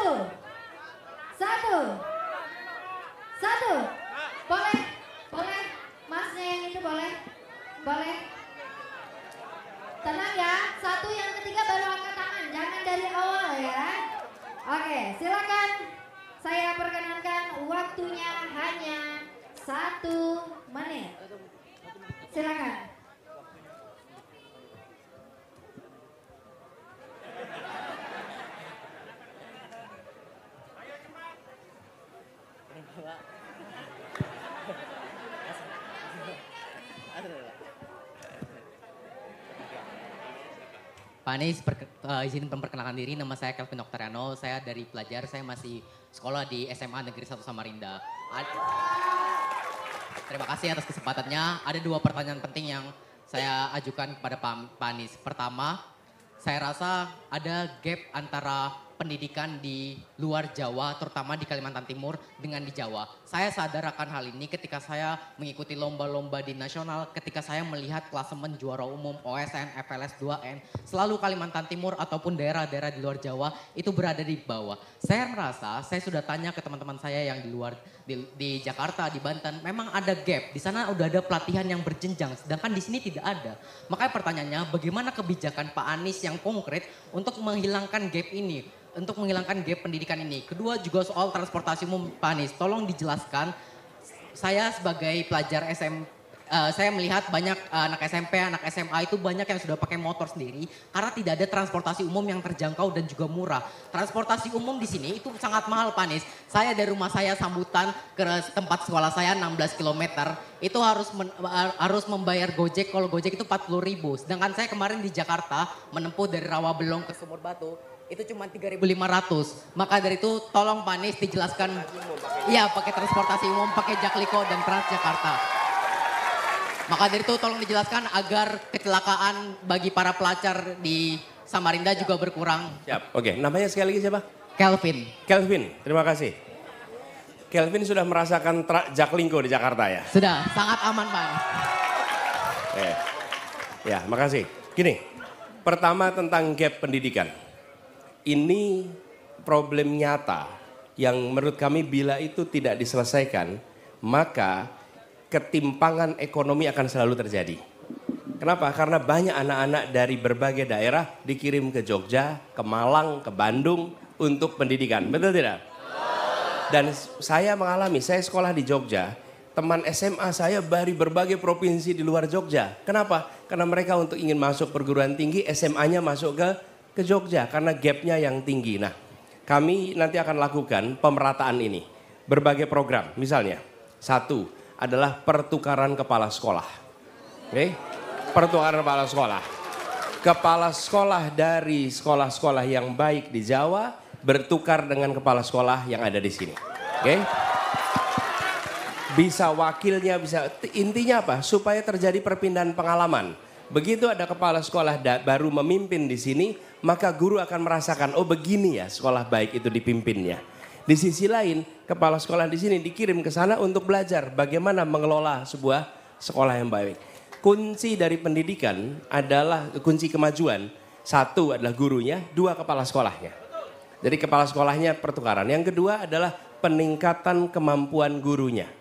Satu. Satu. Satu. Boleh? Boleh? Masnya yang itu boleh? Boleh? Tenang ya, satu yang ketiga baru angkat tangan, jangan dari awal ya. Oke, silakan. Saya perkenankan waktunya hanya 1 menit. Silakan. Pak Anies, izin memperkenalkan diri, nama saya Kelvin Oktaviano, saya dari pelajar, saya masih sekolah di SMA Negeri 1 Samarinda. Terima kasih atas kesempatannya. Ada 2 pertanyaan penting yang saya ajukan kepada Pak Anies. Pertama, saya rasa ada gap antara pendidikan di luar Jawa, terutama di Kalimantan Timur dengan di Jawa. Saya sadar akan hal ini ketika saya mengikuti lomba-lomba di nasional, ketika saya melihat klasemen juara umum OSN, FLS 2N, selalu Kalimantan Timur ataupun daerah-daerah di luar Jawa itu berada di bawah. Saya merasa, saya sudah tanya ke teman-teman saya yang di luar, di Jakarta, di Banten, memang ada gap. Di sana udah ada pelatihan yang berjenjang, sedangkan di sini tidak ada. Makanya pertanyaannya, bagaimana kebijakan Pak Anies yang konkret untuk menghilangkan gap ini? Untuk menghilangkan gap pendidikan ini. Kedua juga soal transportasi umum, Pak Anies. Tolong dijelaskan, saya sebagai pelajar saya melihat banyak anak SMP, anak SMA itu banyak yang sudah pakai motor sendiri karena tidak ada transportasi umum yang terjangkau dan juga murah. Transportasi umum di sini itu sangat mahal, Pak Anies. Saya dari rumah saya Sambutan ke tempat sekolah saya 16 km, itu harus membayar Gojek, kalau Gojek itu 40.000. Sedangkan saya kemarin di Jakarta menempuh dari Rawabelong ke Sumur Batu, itu cuma 3.500. Maka dari itu tolong Pak Anies dijelaskan. Iya, pakai transportasi umum, pakai Jakliko dan Transjakarta. Maka dari itu tolong dijelaskan agar kecelakaan bagi para pelajar di Samarinda juga berkurang. Siap, oke. Namanya sekali lagi siapa? Kelvin. Kelvin, terima kasih. Kelvin sudah merasakan Jaklinko di Jakarta ya? Sudah, sangat aman Pak Anies. Ya, makasih. Gini, pertama tentang gap pendidikan. Ini problem nyata yang menurut kami bila itu tidak diselesaikan, maka ketimpangan ekonomi akan selalu terjadi. Kenapa? Karena banyak anak-anak dari berbagai daerah dikirim ke Jogja, ke Malang, ke Bandung untuk pendidikan. Betul tidak? Dan saya mengalami, saya sekolah di Jogja, teman SMA saya dari berbagai provinsi di luar Jogja. Kenapa? Karena mereka untuk ingin masuk perguruan tinggi, SMA-nya masuk ke Jogja karena gapnya yang tinggi. Nah, kami nanti akan lakukan pemerataan ini. Berbagai program, misalnya. 1 adalah pertukaran kepala sekolah. Oke? Pertukaran kepala sekolah. Kepala sekolah dari sekolah-sekolah yang baik di Jawa bertukar dengan kepala sekolah yang ada di sini. Oke? Bisa wakilnya, bisa. Intinya apa? Supaya terjadi perpindahan pengalaman. Begitu ada kepala sekolah baru memimpin di sini, maka guru akan merasakan, oh begini ya sekolah baik itu dipimpinnya. Di sisi lain, kepala sekolah di sini dikirim ke sana untuk belajar bagaimana mengelola sebuah sekolah yang baik. Kunci dari pendidikan adalah, kunci kemajuan, 1 adalah gurunya, 2 kepala sekolahnya. Jadi kepala sekolahnya pertukaran. Yang kedua adalah peningkatan kemampuan gurunya.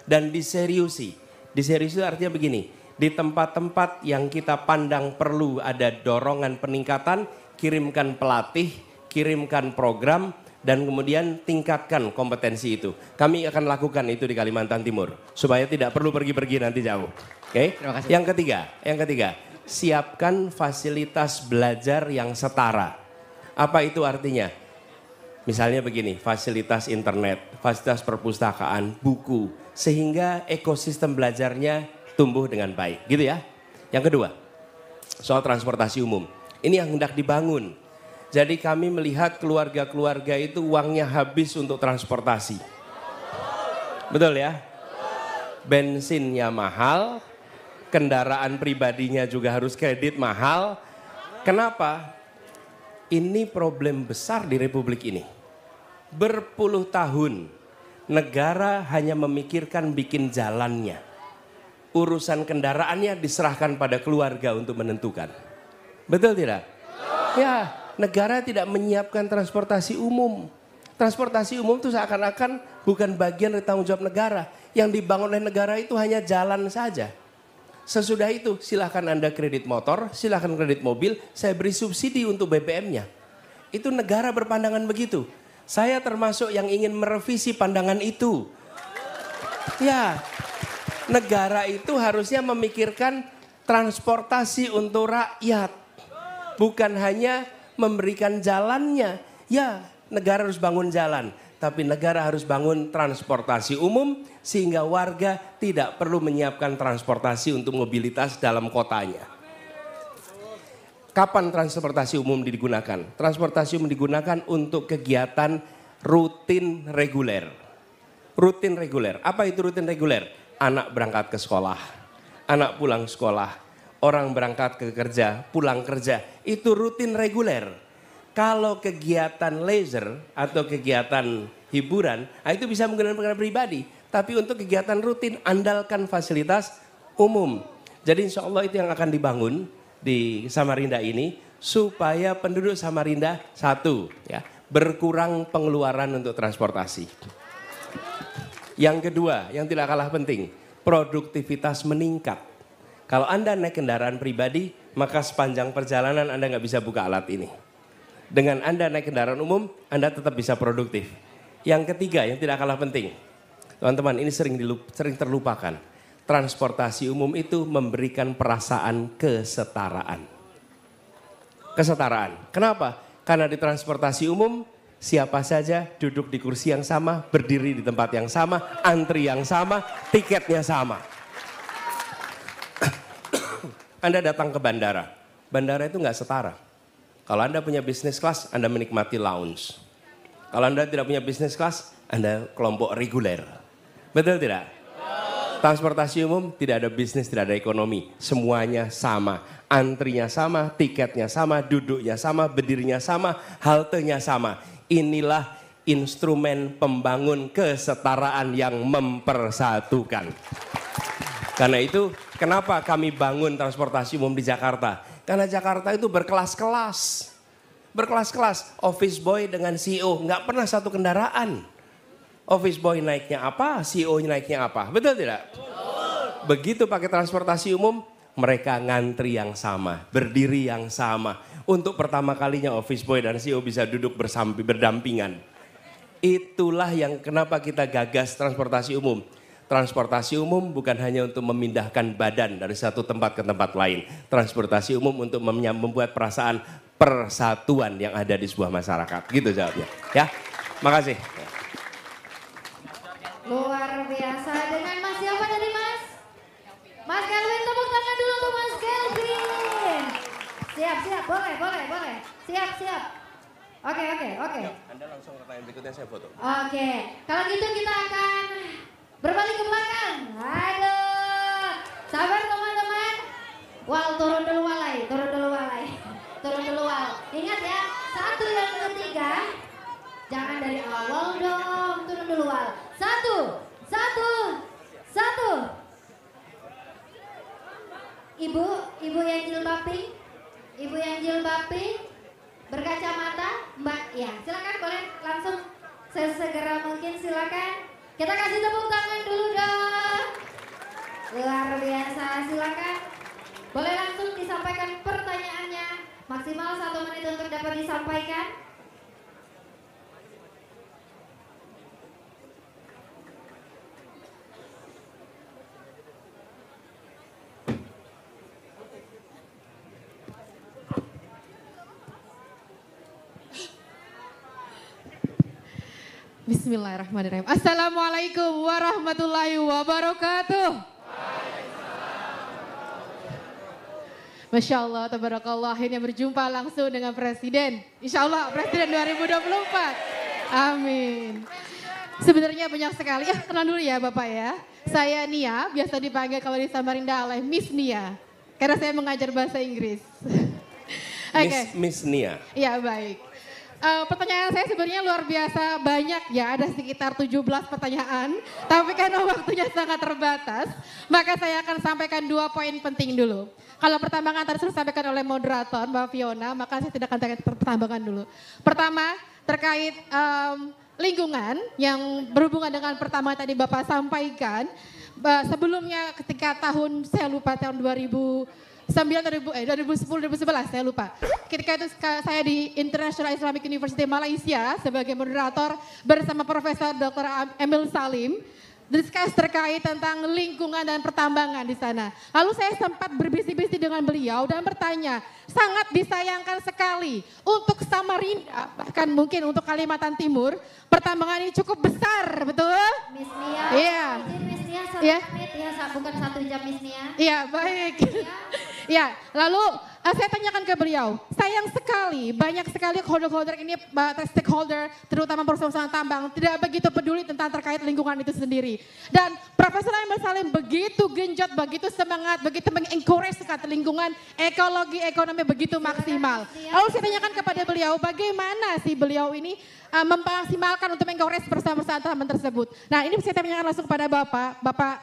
Dan diseriusi. Diseriusi artinya begini. Di tempat-tempat yang kita pandang perlu ada dorongan peningkatan, kirimkan pelatih, kirimkan program, dan kemudian tingkatkan kompetensi itu. Kami akan lakukan itu di Kalimantan Timur, supaya tidak perlu pergi-pergi nanti jauh. Oke? Terima kasih. Yang ketiga, siapkan fasilitas belajar yang setara. Apa itu artinya? Misalnya begini, fasilitas internet, fasilitas perpustakaan, buku, sehingga ekosistem belajarnya tumbuh dengan baik, gitu ya. Yang kedua, soal transportasi umum. Ini yang hendak dibangun. Jadi kami melihat keluarga-keluarga itu uangnya habis untuk transportasi. Betul ya? Bensinnya mahal, kendaraan pribadinya juga harus kredit mahal. Kenapa? Ini problem besar di Republik ini. Berpuluh tahun, negara hanya memikirkan bikin jalannya. Urusan kendaraannya diserahkan pada keluarga untuk menentukan. Betul tidak? Ya, negara tidak menyiapkan transportasi umum. Transportasi umum itu seakan-akan bukan bagian dari tanggung jawab negara. Yang dibangun oleh negara itu hanya jalan saja. Sesudah itu silahkan Anda kredit motor, silahkan kredit mobil, saya beri subsidi untuk BBM-nya. Itu negara berpandangan begitu. Saya termasuk yang ingin merevisi pandangan itu. Ya, negara itu harusnya memikirkan transportasi untuk rakyat. Bukan hanya memberikan jalannya. Ya, negara harus bangun jalan. Tapi negara harus bangun transportasi umum sehingga warga tidak perlu menyiapkan transportasi untuk mobilitas dalam kotanya. Kapan transportasi umum digunakan? Transportasi umum digunakan untuk kegiatan rutin reguler. Rutin reguler. Apa itu rutin reguler? Anak berangkat ke sekolah, anak pulang sekolah, orang berangkat ke kerja, pulang kerja. Itu rutin reguler. Kalau kegiatan leisure atau kegiatan hiburan, itu bisa menggunakan kendaraan pribadi. Tapi untuk kegiatan rutin, andalkan fasilitas umum. Jadi insya Allah itu yang akan dibangun di Samarinda ini, supaya penduduk Samarinda satu, ya, berkurang pengeluaran untuk transportasi. Yang kedua, yang tidak kalah penting, produktivitas meningkat. Kalau Anda naik kendaraan pribadi, maka sepanjang perjalanan Anda nggak bisa buka alat ini. Dengan Anda naik kendaraan umum, Anda tetap bisa produktif. Yang ketiga, yang tidak kalah penting, teman-teman, ini sering terlupakan. Transportasi umum itu memberikan perasaan kesetaraan. Kesetaraan. Kenapa? Karena di transportasi umum, siapa saja duduk di kursi yang sama, berdiri di tempat yang sama, antri yang sama, tiketnya sama. Anda datang ke bandara. Bandara itu nggak setara. Kalau Anda punya bisnis kelas, Anda menikmati lounge. Kalau Anda tidak punya bisnis kelas, Anda kelompok reguler. Betul tidak? Transportasi umum tidak ada bisnis, tidak ada ekonomi. Semuanya sama. Antrinya sama, tiketnya sama, duduknya sama, berdirinya sama, haltenya sama. Inilah instrumen pembangun kesetaraan yang mempersatukan. Karena itu kenapa kami bangun transportasi umum di Jakarta? Karena Jakarta itu berkelas-kelas. Berkelas-kelas, office boy dengan CEO nggak pernah satu kendaraan. Office boy naiknya apa, CEO naiknya apa, betul tidak? Betul. Begitu pakai transportasi umum, mereka ngantri yang sama, berdiri yang sama. Untuk pertama kalinya office boy dan CEO bisa duduk berdampingan. Itulah yang kenapa kita gagas transportasi umum. Transportasi umum bukan hanya untuk memindahkan badan dari satu tempat ke tempat lain. Transportasi umum untuk membuat perasaan persatuan yang ada di sebuah masyarakat. Gitu jawabnya. Ya, makasih. Luar biasa. Dengan Mas siapa tadi Mas? Mas Kelvin, tepuk tangan dulu untuk Mas Kelvin. Siap, boleh. Siap. Oke. Anda langsung pertanyaan berikutnya, saya foto. Oke, kalau gitu kita akan berbalik ke belakang. Aduh, sabar teman-teman. Wal, turun dulu walai. Ingat ya, satu yang ketiga. Jangan dari awal dong, turun dulu wal. Satu. Ibu yang jilbab pink, berkacamata, Mbak. Ya, silakan boleh langsung sesegera mungkin silakan. Kita kasih tepuk tangan dulu dong. Luar biasa, silakan. Boleh langsung disampaikan pertanyaannya. Maksimal 1 menit untuk dapat disampaikan. Bismillahirrahmanirrahim. Assalamualaikum warahmatullahi wabarakatuh. Masya Allah, tabarakallah, akhirnya berjumpa langsung dengan Presiden. Insya Allah Presiden 2024. Amin. Sebenarnya banyak sekali. Kenal dulu ya Bapak ya. Saya Nia, biasa dipanggil kalau di Samarinda oleh Miss Nia. Karena saya mengajar bahasa Inggris. Okay. Miss Nia. Ya baik. Pertanyaan saya sebenarnya luar biasa banyak ya, ada sekitar 17 pertanyaan. Tapi karena waktunya sangat terbatas, maka saya akan sampaikan 2 poin penting dulu. Kalau pertambangan tadi sudah disampaikan oleh moderator Mbak Fiona, maka saya tidak akan pertambangan dulu. Pertama, terkait lingkungan yang berhubungan dengan pertama tadi Bapak sampaikan. Sebelumnya ketika tahun saya lupa tahun 2010 2011 saya lupa. Ketika itu saya di International Islamic University Malaysia sebagai moderator bersama Profesor Dr. Emil Salim. Discuss terkait tentang lingkungan dan pertambangan di sana. Lalu saya sempat berbisik-bisik dengan beliau dan bertanya, sangat disayangkan sekali untuk Samarinda, bahkan mungkin untuk Kalimantan Timur, pertambangan ini cukup besar, betul? Miss Nia, Iya. Miss Nia 1 Iya. menit ya, bukan 1 jam Miss Nia. Iya, baik. Ya, lalu saya tanyakan ke beliau, sayang sekali banyak sekali holder-holder ini, stakeholder terutama perusahaan tambang tidak begitu peduli tentang terkait lingkungan itu sendiri. Dan Profesor Emil Salim begitu genjot, begitu semangat, begitu mengencourage sekali lingkungan, ekologi, ekonomi begitu maksimal. Lalu saya tanyakan kepada beliau, bagaimana sih beliau ini memaksimalkan untuk mengencourage perusahaan-perusahaan tambang tersebut. Nah, ini saya tanyakan langsung kepada Bapak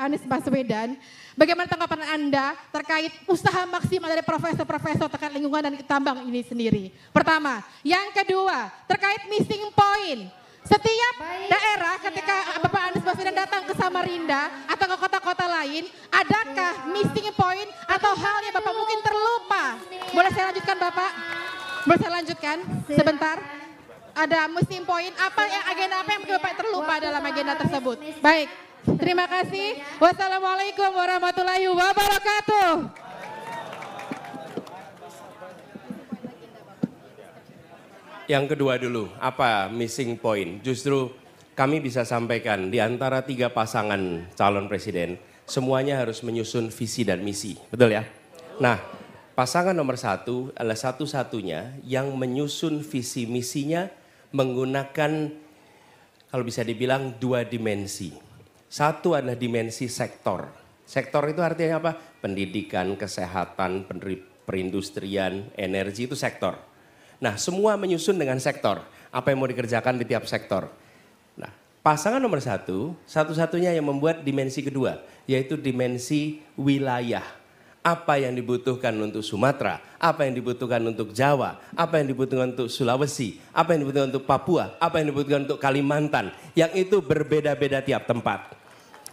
Anies Baswedan. Bagaimana tanggapan Anda terkait usaha maksimal dari profesor-profesor terkait lingkungan dan tambang ini sendiri? Pertama. Yang kedua, terkait missing point. Setiap daerah ketika Bapak Anies Baswedan datang ke Samarinda atau ke kota-kota lain, adakah missing point atau hal yang Bapak mungkin terlupa? Boleh saya lanjutkan Bapak? Boleh saya lanjutkan sebentar? Ada missing point, apa yang agenda apa yang Bapak terlupa dalam agenda tersebut? Baik. Terima kasih. Wassalamualaikum warahmatullahi wabarakatuh. Yang kedua dulu, apa missing point? Justru kami bisa sampaikan di antara 3 pasangan calon presiden, semuanya harus menyusun visi dan misi. Betul ya? Nah, pasangan nomor 1 adalah satu-satunya yang menyusun visi misinya menggunakan, kalau bisa dibilang 2 dimensi. Satu adalah dimensi sektor. Sektor itu artinya apa? Pendidikan, kesehatan, perindustrian, energi itu sektor. Nah, semua menyusun dengan sektor. Apa yang mau dikerjakan di tiap sektor. Nah, pasangan nomor 1, satu-satunya yang membuat dimensi kedua, yaitu dimensi wilayah. Apa yang dibutuhkan untuk Sumatera, apa yang dibutuhkan untuk Jawa, apa yang dibutuhkan untuk Sulawesi, apa yang dibutuhkan untuk Papua, apa yang dibutuhkan untuk Kalimantan. Yang itu berbeda-beda tiap tempat.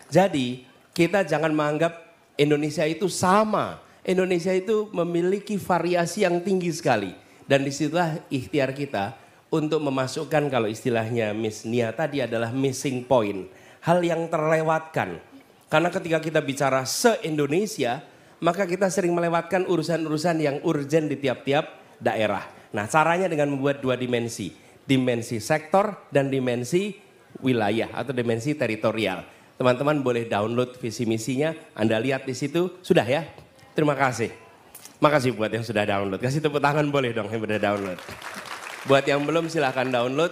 Jadi kita jangan menganggap Indonesia itu sama. Indonesia itu memiliki variasi yang tinggi sekali. Dan disitulah ikhtiar kita untuk memasukkan, kalau istilahnya Miss Nia tadi adalah missing point. Hal yang terlewatkan. Karena ketika kita bicara se-Indonesia, maka kita sering melewatkan urusan-urusan yang urgent di tiap-tiap daerah. Nah, caranya dengan membuat 2 dimensi. Dimensi sektor dan dimensi wilayah atau dimensi teritorial. Teman-teman boleh download visi misinya, Anda lihat di situ, sudah ya? Terima kasih. Makasih buat yang sudah download. Kasih tepuk tangan boleh dong yang sudah download. Buat yang belum silahkan download,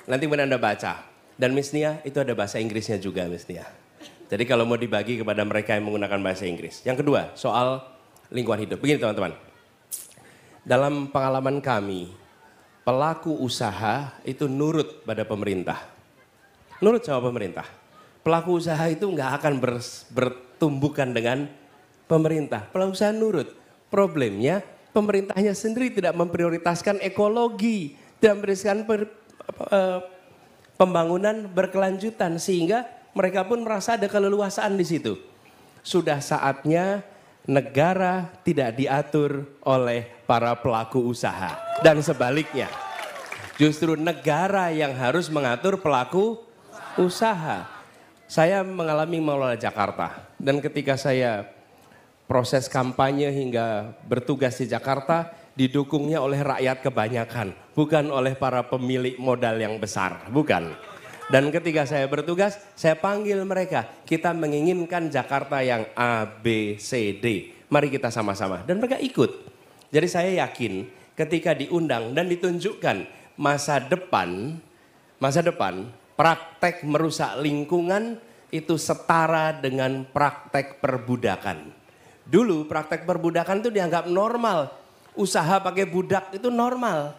nanti kemudian Anda baca. Dan Miss Nia itu ada bahasa Inggrisnya juga Miss Nia. Jadi kalau mau dibagi kepada mereka yang menggunakan bahasa Inggris. Yang kedua, soal lingkungan hidup. Begini teman-teman. Dalam pengalaman kami, pelaku usaha itu nurut pada pemerintah. Nurut sama pemerintah. Pelaku usaha itu nggak akan bertumbukan dengan pemerintah. Pelaku usaha nurut. Problemnya pemerintahnya sendiri tidak memprioritaskan ekologi. Tidak memprioritaskan pembangunan berkelanjutan. Sehingga mereka pun merasa ada keleluasaan di situ. Sudah saatnya negara tidak diatur oleh para pelaku usaha. Dan sebaliknya. Justru negara yang harus mengatur pelaku usaha. Saya mengalami mengelola Jakarta dan ketika saya proses kampanye hingga bertugas di Jakarta didukungnya oleh rakyat kebanyakan, bukan oleh para pemilik modal yang besar, bukan. Dan ketika saya bertugas, saya panggil mereka, kita menginginkan Jakarta yang A, B, C, D. Mari kita sama-sama dan mereka ikut. Jadi saya yakin ketika diundang dan ditunjukkan masa depan praktek merusak lingkungan itu setara dengan praktek perbudakan. Dulu praktek perbudakan itu dianggap normal. Usaha pakai budak itu normal.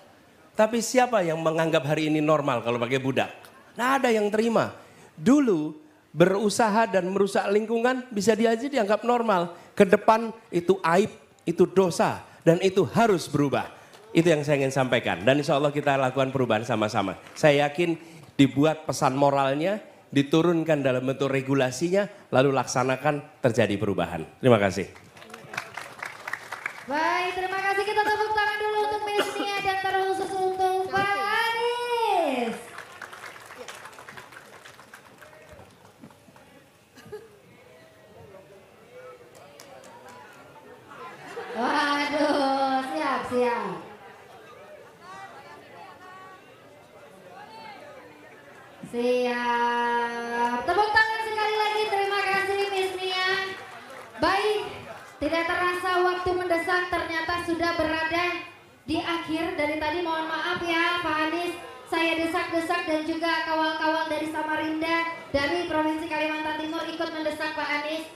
Tapi siapa yang menganggap hari ini normal kalau pakai budak? Nggak ada yang terima. Dulu berusaha dan merusak lingkungan bisa dianggap normal. Ke depan itu aib, itu dosa. Dan itu harus berubah. Itu yang saya ingin sampaikan. Dan insya Allah kita lakukan perubahan sama-sama. Saya yakin dibuat pesan moralnya, diturunkan dalam bentuk regulasinya, lalu laksanakan, terjadi perubahan. Terima kasih. Baik, terima kasih. Kita tepuk tangan dulu untuk Miss Nia dan terkhusus untuk Pak Anies. Waduh, siap. Siap. Tepuk tangan sekali lagi. Terima kasih Miss Nia. Baik, tidak terasa waktu mendesak, ternyata sudah berada di akhir. Dari tadi mohon maaf ya Pak Anies, saya desak-desak dan juga kawal-kawal dari Samarinda, dari Provinsi Kalimantan Timur ikut mendesak Pak Anies.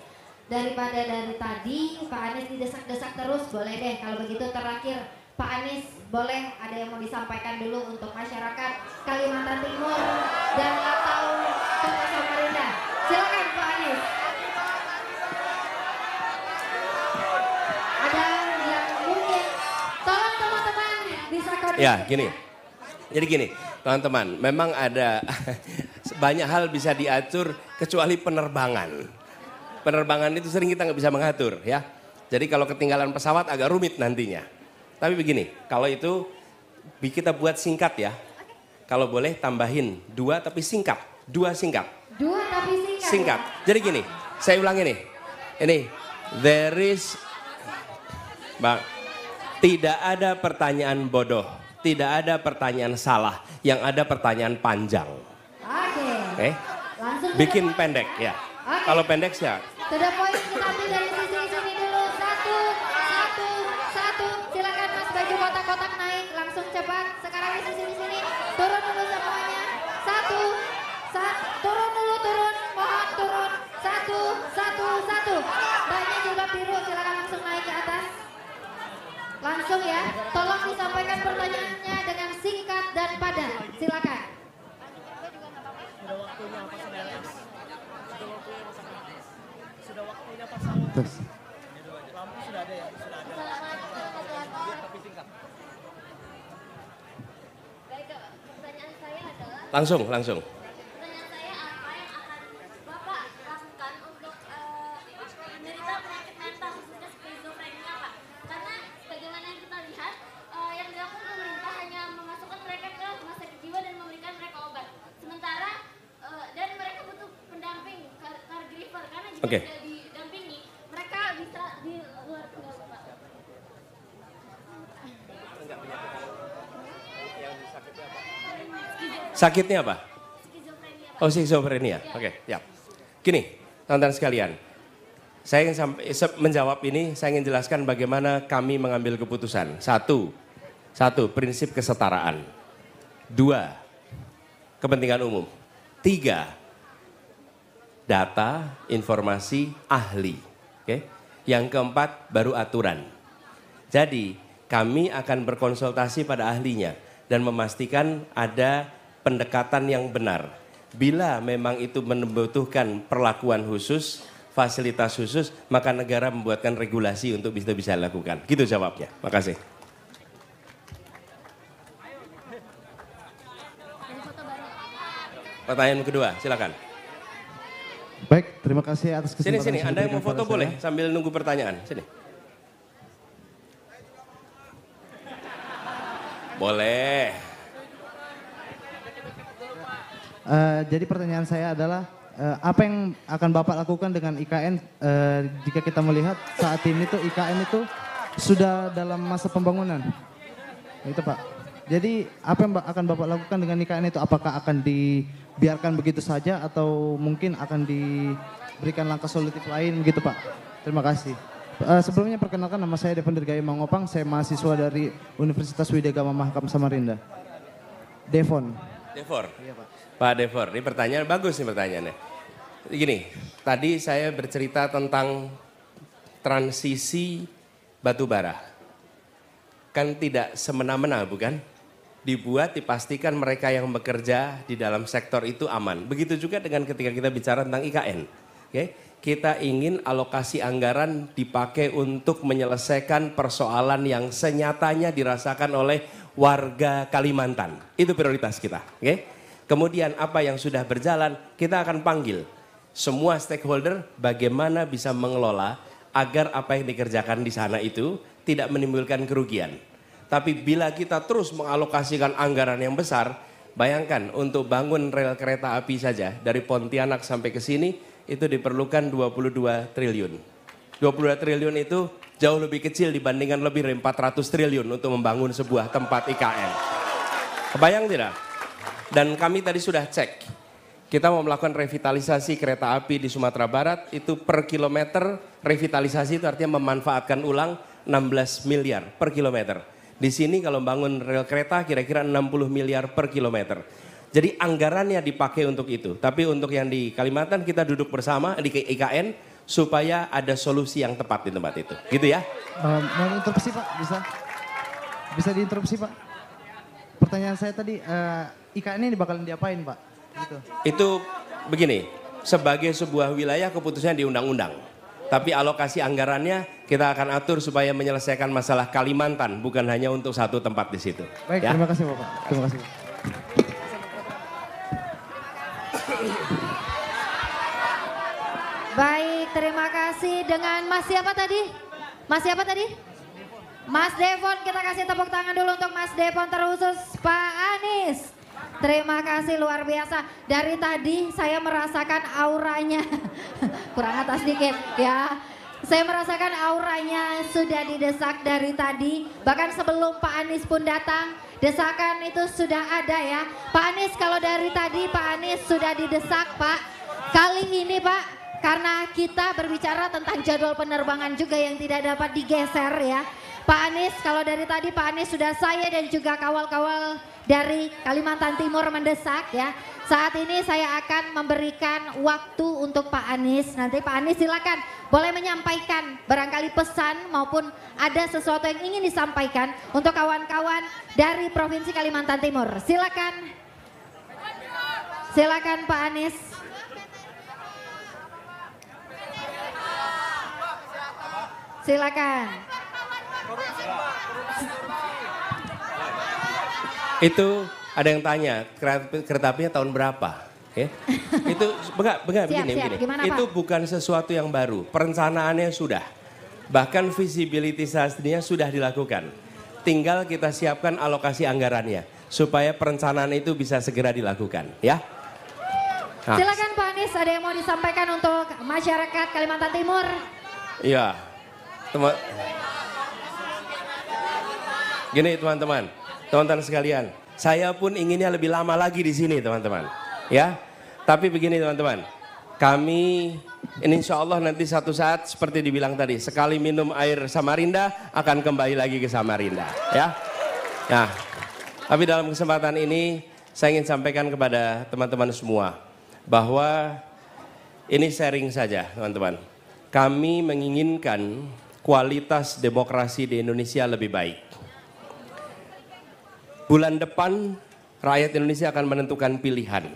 Daripada dari tadi Pak Anies didesak-desak terus, boleh deh kalau begitu terakhir Pak Anies boleh ada yang mau disampaikan dulu untuk masyarakat Kalimantan Timur dan atau Kota Samarinda. Silakan Pak Anies. Ada yang mungkin, tolong teman-teman bisa koordinasi. Ya, gini. Jadi gini, teman-teman, memang ada banyak hal bisa diatur kecuali penerbangan. Penerbangan itu sering kita nggak bisa mengatur ya. Jadi kalau ketinggalan pesawat agak rumit nantinya. Tapi begini, kalau itu kita buat singkat ya. Kalau boleh tambahin 2 tapi singkat. 2 singkat. 2 tapi singkat. Singkat. Jadi gini, saya ulangi nih. Ini, there is, Bang, tidak ada pertanyaan bodoh. Tidak ada pertanyaan salah. Yang ada pertanyaan panjang. Oke. Langsung Bikin pendek ya. Oke. Kalau pendek ya. Sudah poin kita ambil dari sisi sini dulu. Satu. Silakan Mas baju kotak-kotak naik langsung cepat. Sekarang di sini. Turun dulu semuanya. Turun dulu. Mohon turun. Satu. Mbaknya jilbab biru silakan langsung naik ke atas. Langsung ya. Tolong disampaikan pertanyaannya dengan singkat dan padat. Silakan. Pertanyaan saya adalah, Langsung. pertanyaan saya apa yang akan Bapak lakukan untuk menderita penyakit mental khususnya skizofrenia Pak? Karena bagaimana yang kita lihat yang dilakukan pemerintah hanya memasukkan mereka ke rumah sakit jiwa dan memberikan mereka obat. Sementara dan mereka butuh pendamping caregiver karena jika Oke. tidak didampingi mereka bisa di luar kendali Pak. Sakitnya apa? Skizofrenia Pak. Oh, skizofrenia. Oke, ya. Gini, teman-teman sekalian. Saya ingin menjawab ini, saya ingin jelaskan bagaimana kami mengambil keputusan. Satu, prinsip kesetaraan. 2, kepentingan umum. 3, data, informasi, ahli. Oke. Yang keempat, baru aturan. Jadi, kami akan berkonsultasi pada ahlinya dan memastikan ada pendekatan yang benar. Bila memang itu membutuhkan perlakuan khusus, fasilitas khusus, maka negara membuatkan regulasi untuk bisa dilakukan. Gitu jawabnya. Makasih. Pertanyaan kedua, silakan. Baik, terima kasih atas kesempatan. Sini, yang Anda yang mau diberikan foto kepada boleh saya. sambil nunggu pertanyaan. Sini. Boleh. Jadi pertanyaan saya adalah apa yang akan Bapak lakukan dengan IKN jika kita melihat saat ini tuh IKN itu sudah dalam masa pembangunan. Itu Pak. Jadi apa yang akan Bapak lakukan dengan IKN itu? Apakah akan dibiarkan begitu saja atau mungkin akan diberikan langkah solutif lain begitu Pak? Terima kasih. Sebelumnya perkenalkan nama saya Devon Dirgayu Mangopang, saya mahasiswa dari Universitas Widya Gama Mahakam Samarinda. Devon. Devor. Iya Pak. Pak Devor, ini pertanyaan bagus nih pertanyaannya. Gini, tadi saya bercerita tentang transisi batu bara. Kan tidak semena-mena bukan? Dibuat, dipastikan mereka yang bekerja di dalam sektor itu aman. Begitu juga dengan ketika kita bicara tentang IKN. Oke? Kita ingin alokasi anggaran dipakai untuk menyelesaikan persoalan yang senyatanya dirasakan oleh warga Kalimantan. Itu prioritas kita. Oke? Kemudian apa yang sudah berjalan, kita akan panggil semua stakeholder bagaimana bisa mengelola agar apa yang dikerjakan di sana itu tidak menimbulkan kerugian. Tapi bila kita terus mengalokasikan anggaran yang besar, bayangkan untuk bangun rel kereta api saja dari Pontianak sampai ke sini itu diperlukan 22 triliun. 22 triliun itu jauh lebih kecil dibandingkan lebih dari 400 triliun untuk membangun sebuah tempat IKN. Kebayang tidak? Dan kami tadi sudah cek, kita mau melakukan revitalisasi kereta api di Sumatera Barat, itu per kilometer revitalisasi itu artinya memanfaatkan ulang 16 miliar per kilometer. Di sini kalau bangun rel kereta kira-kira 60 miliar per kilometer. Jadi anggarannya dipakai untuk itu. Tapi untuk yang di Kalimantan kita duduk bersama di IKN supaya ada solusi yang tepat di tempat itu. Gitu ya? Mau interupsi Pak? Bisa diinterupsi Pak? Pertanyaan saya tadi, IKN ini bakalan diapain Pak? Gitu. Itu begini, sebagai sebuah wilayah keputusannya di undang-undang. Tapi alokasi anggarannya kita akan atur supaya menyelesaikan masalah Kalimantan, bukan hanya untuk satu tempat di situ. Baik, ya? terima kasih Bapak. Terima kasih. Baik, terima kasih dengan Mas siapa tadi? Mas siapa tadi? Mas Devon, kita kasih tepuk tangan dulu untuk Mas Devon terkhusus Pak Anies. Terima kasih luar biasa. Dari tadi saya merasakan auranya, kurang atas dikit ya. Saya merasakan auranya sudah didesak dari tadi. Bahkan sebelum Pak Anies pun datang, desakan itu sudah ada ya. Pak Anies kalau dari tadi Pak Anies sudah didesak Pak. Kali ini Pak, karena kita berbicara tentang jadwal penerbangan juga yang tidak dapat digeser ya. Pak Anies, kalau dari tadi Pak Anies sudah saya dan juga kawal-kawal dari Kalimantan Timur mendesak ya. Saat ini saya akan memberikan waktu untuk Pak Anies. Nanti Pak Anies silakan boleh menyampaikan barangkali pesan maupun ada sesuatu yang ingin disampaikan untuk kawan-kawan dari Provinsi Kalimantan Timur. Silakan. Silakan Pak Anies. Silakan. Itu ada yang tanya, kereta apinya tahun berapa? Okay. Itu begini. Gimana, itu Pak? bukan sesuatu yang baru, perencanaannya sudah. Bahkan visibilitasnya sudah dilakukan. Tinggal kita siapkan alokasi anggarannya supaya perencanaan itu bisa segera dilakukan, ya. Nah. Silakan Pak Anies, ada yang mau disampaikan untuk masyarakat Kalimantan Timur? Iya. Gini teman-teman sekalian, saya pun inginnya lebih lama lagi di sini teman-teman, ya. Tapi begini teman-teman, kami ini insya Allah nanti satu saat seperti dibilang tadi, sekali minum air Samarinda akan kembali lagi ke Samarinda, ya. Nah, tapi dalam kesempatan ini saya ingin sampaikan kepada teman-teman semua bahwa ini sharing saja teman-teman. Kami menginginkan kualitas demokrasi di Indonesia lebih baik. Bulan depan rakyat Indonesia akan menentukan pilihan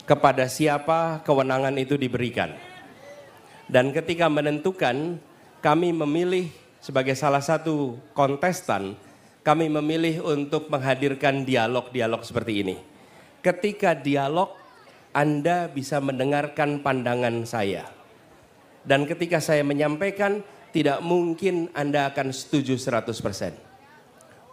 kepada siapa kewenangan itu diberikan. Dan ketika menentukan, kami memilih sebagai salah satu kontestan, kami memilih untuk menghadirkan dialog-dialog seperti ini. Ketika dialog, Anda bisa mendengarkan pandangan saya. Dan ketika saya menyampaikan, tidak mungkin Anda akan setuju 100%.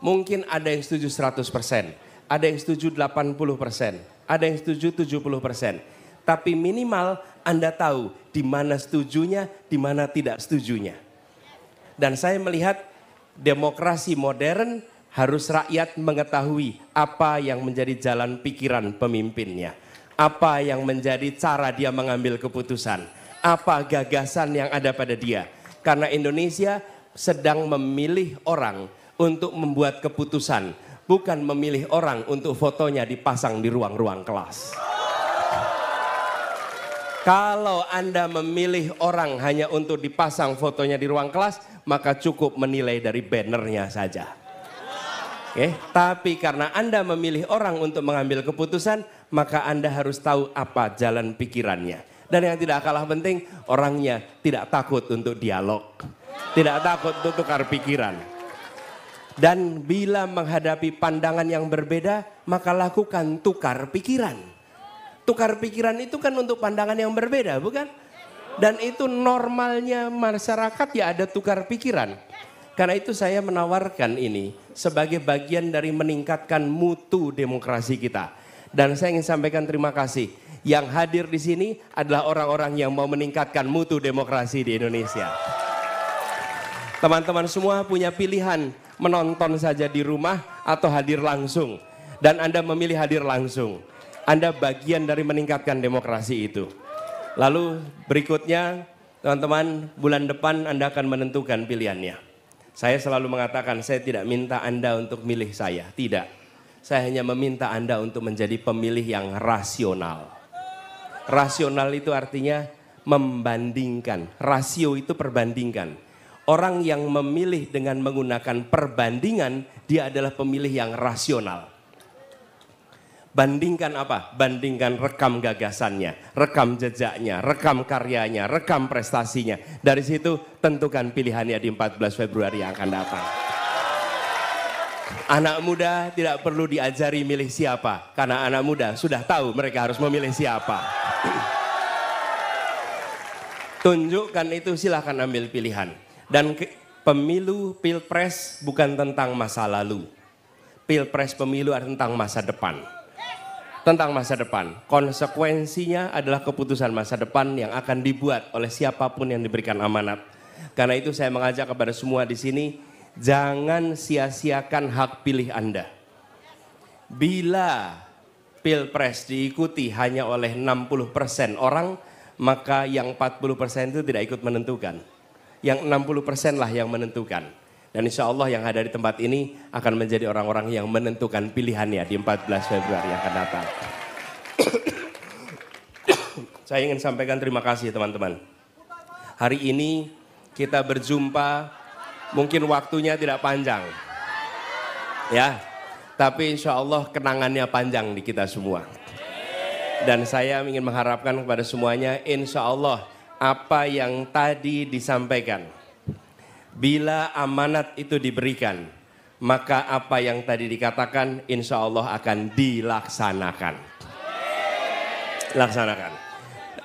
Mungkin ada yang setuju 100%, ada yang setuju 80%, ada yang setuju 70%. Tapi minimal Anda tahu di mana setujunya, di mana tidak setujunya. Dan saya melihat demokrasi modern harus rakyat mengetahui apa yang menjadi jalan pikiran pemimpinnya. Apa yang menjadi cara dia mengambil keputusan. Apa gagasan yang ada pada dia. Karena Indonesia sedang memilih orang untuk membuat keputusan, bukan memilih orang untuk fotonya dipasang di ruang-ruang kelas. Kalau Anda memilih orang hanya untuk dipasang fotonya di ruang kelas, maka cukup menilai dari bannernya saja. Tapi karena Anda memilih orang untuk mengambil keputusan, maka Anda harus tahu apa jalan pikirannya. Dan yang tidak kalah penting, orangnya tidak takut untuk dialog, tidak takut untuk tukar pikiran. Dan bila menghadapi pandangan yang berbeda, maka lakukan tukar pikiran. Tukar pikiran itu kan untuk pandangan yang berbeda, bukan? Dan itu normalnya masyarakat ya ada tukar pikiran. Karena itu saya menawarkan ini sebagai bagian dari meningkatkan mutu demokrasi kita. Dan saya ingin sampaikan terima kasih. Yang hadir di sini adalah orang-orang yang mau meningkatkan mutu demokrasi di Indonesia. Teman-teman semua punya pilihan menonton saja di rumah atau hadir langsung. Dan Anda memilih hadir langsung. Anda bagian dari meningkatkan demokrasi itu. Lalu berikutnya teman-teman bulan depan Anda akan menentukan pilihannya. Saya selalu mengatakan saya tidak minta Anda untuk milih saya. Tidak. Saya hanya meminta Anda untuk menjadi pemilih yang rasional. Rasional itu artinya membandingkan. Rasio itu perbandingkan. Orang yang memilih dengan menggunakan perbandingan, dia adalah pemilih yang rasional. Bandingkan apa? Bandingkan rekam gagasannya, rekam jejaknya, rekam karyanya, rekam prestasinya. Dari situ tentukan pilihannya di 14 Februari yang akan datang. Anak muda tidak perlu diajari milih siapa, karena anak muda sudah tahu mereka harus memilih siapa. Tunjukkan itu, silahkan ambil pilihan. Dan pemilu pilpres bukan tentang masa lalu. Pilpres pemilu adalah tentang masa depan. Tentang masa depan, konsekuensinya adalah keputusan masa depan yang akan dibuat oleh siapapun yang diberikan amanat. Karena itu saya mengajak kepada semua di sini, jangan sia-siakan hak pilih Anda. Bila pilpres diikuti hanya oleh 60% orang, maka yang 40% itu tidak ikut menentukan. Yang 60% lah yang menentukan. Dan insya Allah yang ada di tempat ini akan menjadi orang-orang yang menentukan pilihannya di 14 Februari yang akan datang. Saya ingin sampaikan terima kasih teman-teman. Hari ini kita berjumpa, mungkin waktunya tidak panjang. Ya, tapi insya Allah kenangannya panjang di kita semua. Dan saya ingin mengharapkan kepada semuanya, insya Allah apa yang tadi disampaikan, bila amanat itu diberikan, maka apa yang tadi dikatakan insya Allah akan dilaksanakan. Laksanakan.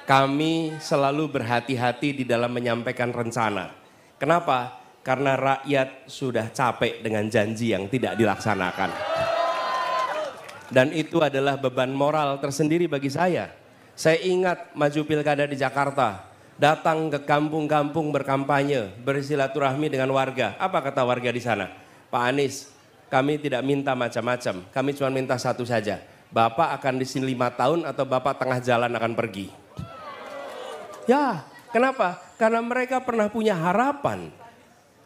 Kami selalu berhati-hati di dalam menyampaikan rencana. Kenapa? Karena rakyat sudah capek dengan janji yang tidak dilaksanakan. Dan itu adalah beban moral tersendiri bagi saya. Saya ingat maju pilkada di Jakarta. Datang ke kampung-kampung berkampanye, bersilaturahmi dengan warga. Apa kata warga di sana? Pak Anies, kami tidak minta macam-macam. Kami cuma minta satu saja. Bapak akan di sini 5 tahun atau Bapak tengah jalan akan pergi. Ya, kenapa? Karena mereka pernah punya harapan.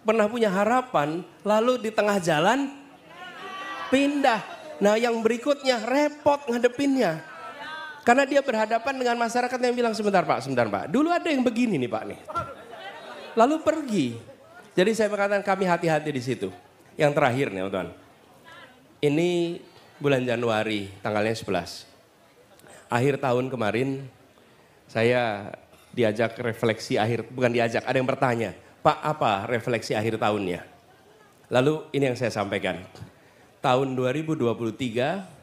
Pernah punya harapan, lalu di tengah jalan pindah. Nah yang berikutnya repot ngadepinnya. Karena dia berhadapan dengan masyarakat yang bilang, sebentar Pak. Dulu ada yang begini nih Pak nih. Lalu pergi. Jadi saya mengatakan kami hati-hati di situ. Yang terakhir nih teman-teman. Ini bulan Januari tanggalnya 11. Akhir tahun kemarin saya diajak refleksi akhir, bukan diajak, ada yang bertanya. Pak apa refleksi akhir tahunnya? Lalu ini yang saya sampaikan. Tahun 2023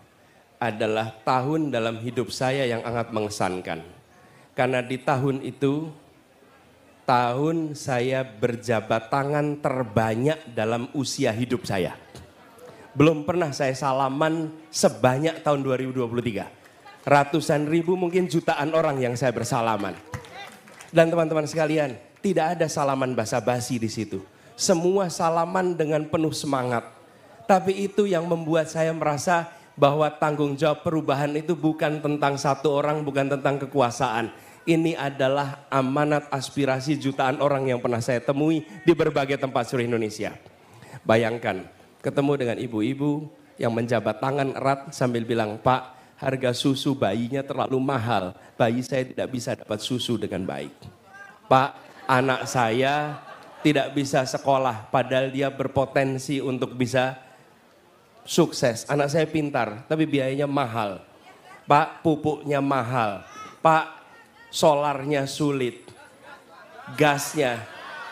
adalah tahun dalam hidup saya yang sangat mengesankan. Karena di tahun itu, tahun saya berjabat tangan terbanyak dalam usia hidup saya. Belum pernah saya salaman sebanyak tahun 2023. Ratusan ribu mungkin jutaan orang yang saya bersalaman. Dan teman-teman sekalian, tidak ada salaman basa-basi di situ. Semua salaman dengan penuh semangat. Tapi itu yang membuat saya merasa bahwa tanggung jawab perubahan itu bukan tentang satu orang, bukan tentang kekuasaan. Ini adalah amanat aspirasi jutaan orang yang pernah saya temui di berbagai tempat seluruh Indonesia. Bayangkan, ketemu dengan ibu-ibu yang menjabat tangan erat sambil bilang, Pak, harga susu bayinya terlalu mahal. Bayi saya tidak bisa dapat susu dengan baik. Pak, anak saya tidak bisa sekolah padahal dia berpotensi untuk bisa sukses. Anak saya pintar, tapi biayanya mahal. Pak, pupuknya mahal. Pak, solarnya sulit. Gasnya.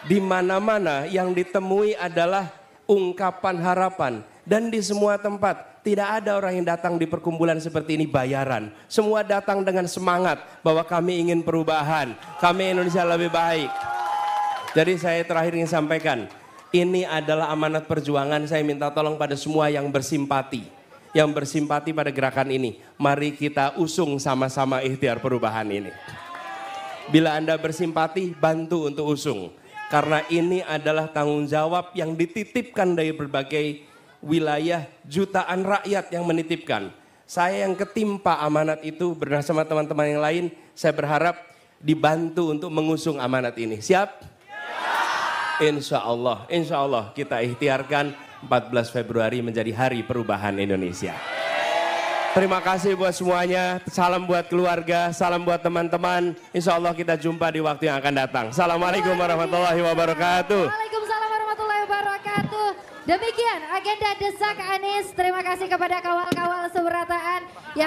Di mana-mana yang ditemui adalah ungkapan harapan. Dan di semua tempat tidak ada orang yang datang di perkumpulan seperti ini bayaran. Semua datang dengan semangat bahwa kami ingin perubahan, kami Indonesia lebih baik. Jadi saya terakhir ingin sampaikan, ini adalah amanat perjuangan. Saya minta tolong pada semua yang bersimpati pada gerakan ini. Mari kita usung sama-sama ikhtiar perubahan ini. Bila Anda bersimpati, bantu untuk usung. Karena ini adalah tanggung jawab yang dititipkan dari berbagai wilayah, jutaan rakyat yang menitipkan. Saya yang ketimpa amanat itu bersama teman-teman yang lain, saya berharap dibantu untuk mengusung amanat ini. Siap? Insya Allah kita ikhtiarkan 14 Februari menjadi hari perubahan Indonesia. Terima kasih buat semuanya, salam buat keluarga, salam buat teman-teman. Insya Allah kita jumpa di waktu yang akan datang. Assalamualaikum warahmatullahi wabarakatuh. Waalaikumsalam warahmatullahi wabarakatuh. Demikian agenda Desak Anies. Terima kasih kepada kawal-kawal seberataan yang